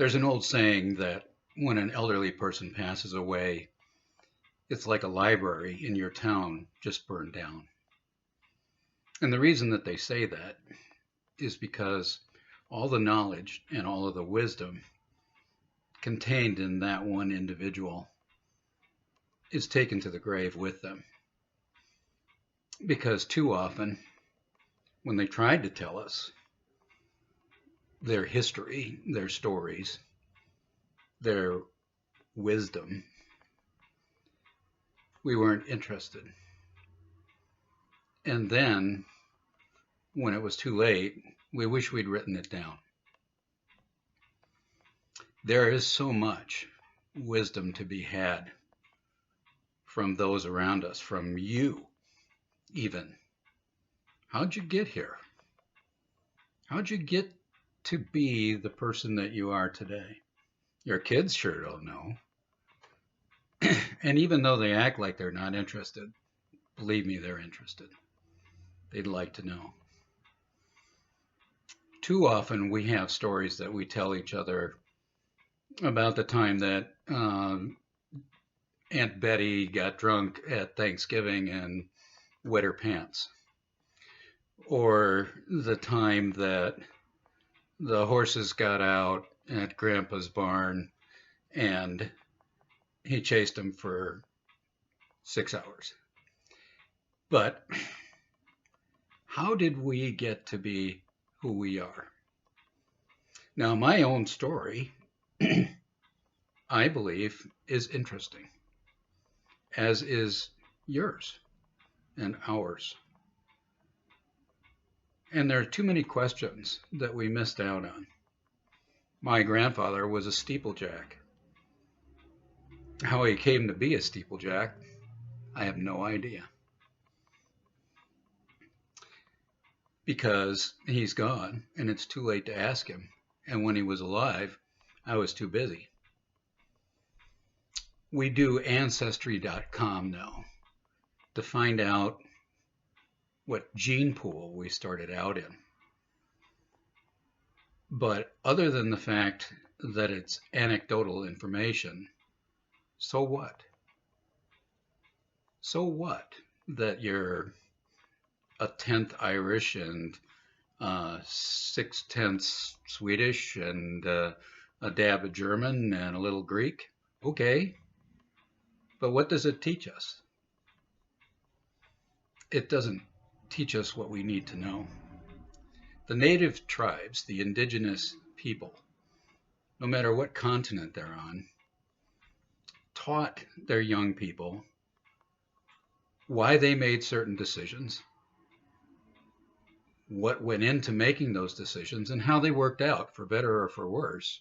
There's an old saying that when an elderly person passes away, it's like a library in your town just burned down. And the reason that they say that is because all the knowledge and all of the wisdom contained in that one individual is taken to the grave with them. Because too often, when they tried to tell us their history, their stories, their wisdom, we weren't interested. And then, when it was too late, we wish we'd written it down. There is so much wisdom to be had from those around us, from you, even. How'd you get here? How'd you get to be the person that you are today? Your kids sure don't know. And even though they act like they're not interested, believe me, they're interested. They'd like to know. Too often we have stories that we tell each other about the time that Aunt Betty got drunk at Thanksgiving and wet her pants, or the time that the horses got out at Grandpa's barn and he chased them for 6 hours. But how did we get to be who we are? Now, my own story, I believe, is interesting, as is yours and ours. And there are too many questions that we missed out on. My grandfather was a steeplejack. How he came to be a steeplejack, I have no idea. Because he's gone and it's too late to ask him. And when he was alive, I was too busy. We do Ancestry.com now to find out what gene pool we started out in. But other than the fact that it's anecdotal information, so what? So what that you're a tenth Irish and 6/10 Swedish and a dab of German and a little Greek? Okay, but what does it teach us? It doesn't teach us what we need to know. The native tribes, the indigenous people, no matter what continent they're on, taught their young people why they made certain decisions, what went into making those decisions, and how they worked out, for better or for worse,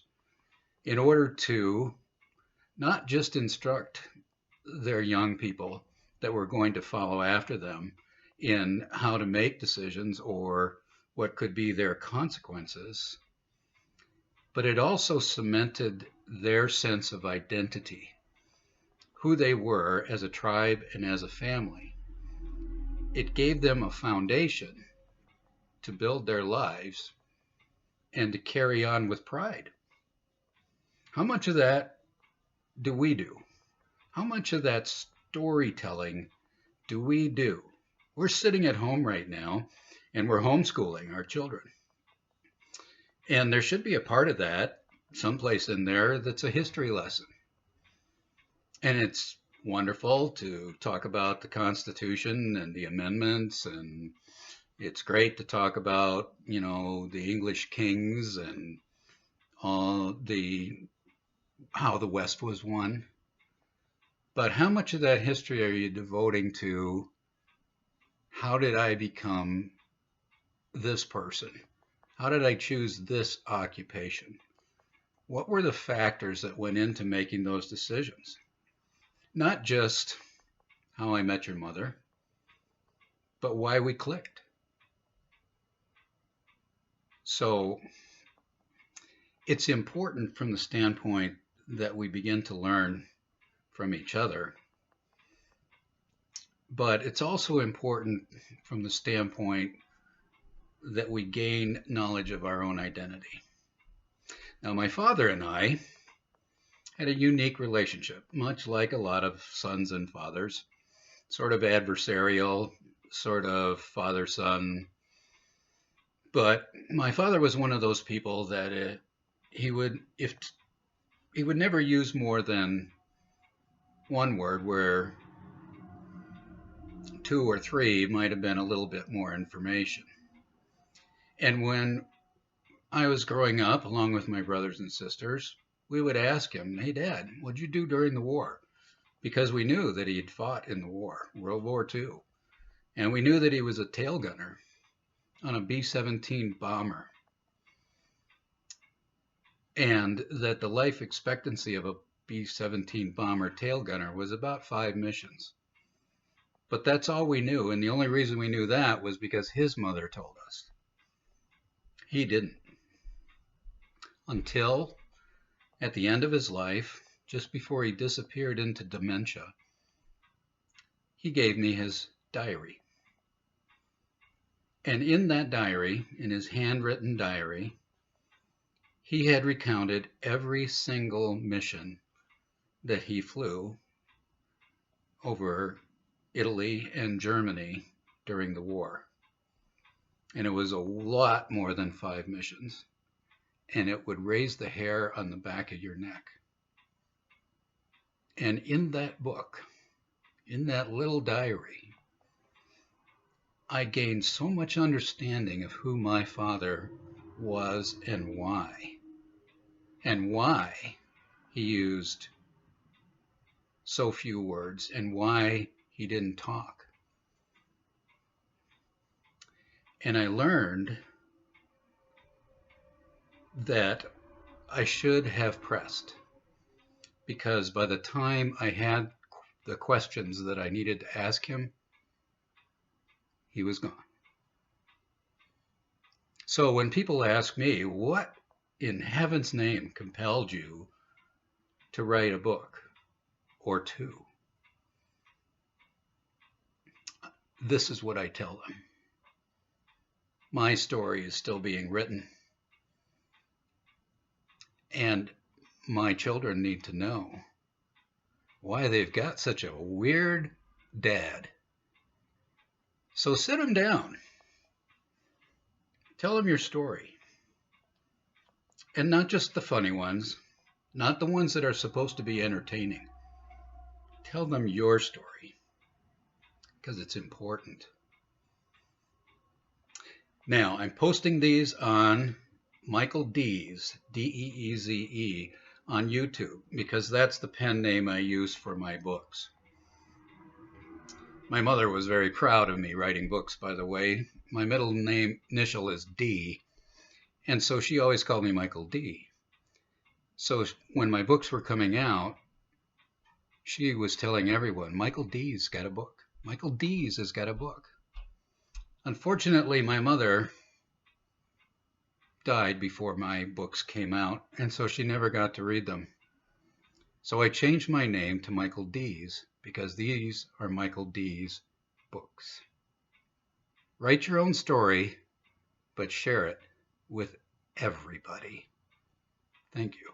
in order to not just instruct their young people that were going to follow after them in how to make decisions or what could be their consequences, but it also cemented their sense of identity, who they were as a tribe and as a family. It gave them a foundation to build their lives and to carry on with pride. How much of that do we do? How much of that storytelling do we do? We're sitting at home right now and we're homeschooling our children. And there should be a part of that someplace in there that's a history lesson. And it's wonderful to talk about the Constitution and the amendments, and it's great to talk about, the English kings and all how the West was won. But how much of that history are you devoting to how did I become this person? How did I choose this occupation? What were the factors that went into making those decisions? Not just How I Met Your Mother, but why we clicked. So it's important from the standpoint that we begin to learn from each other, but it's also important from the standpoint that we gain knowledge of our own identity. Now, my father and I had a unique relationship, much like a lot of sons and fathers, sort of adversarial, sort of father son. But my father was one of those people that if he would never use more than one word, where two or three might have been a little bit more information. And when I was growing up, along with my brothers and sisters, we would ask him, "Hey, Dad, what'd you do during the war?" Because we knew that he had fought in the war, World War II. And we knew that he was a tail gunner on a B-17 bomber. And that the life expectancy of a B-17 bomber tail gunner was about 5 missions. But that's all we knew. And the only reason we knew that was because his mother told us. He didn't. Until at the end of his life, just before he disappeared into dementia, he gave me his diary. And in that diary, in his handwritten diary, he had recounted every single mission that he flew over Italy and Germany during the war. And it was a lot more than 5 missions. And it would raise the hair on the back of your neck. And in that book, in that little diary, I gained so much understanding of who my father was and why he used so few words, and why he didn't talk. And I learned that I should have pressed, because by the time I had the questions that I needed to ask him, he was gone. So when people ask me, what in heaven's name compelled you to write a book or two? This is what I tell them. My story is still being written. And my children need to know why they've got such a weird dad. So sit them down. Tell them your story. And not just the funny ones, not the ones that are supposed to be entertaining. Tell them your story, because it's important. Now, I'm posting these on Michael Deeze, Deeze, on YouTube, because that's the pen name I use for my books. My mother was very proud of me writing books, by the way. My middle name initial is D, and so she always called me Michael D. So when my books were coming out, she was telling everyone, Michael Deeze got a book. Michael Deeze has got a book. Unfortunately, my mother died before my books came out, and so she never got to read them. So I changed my name to Michael Deeze, because these are Michael Deeze books. Write your own story, but share it with everybody. Thank you.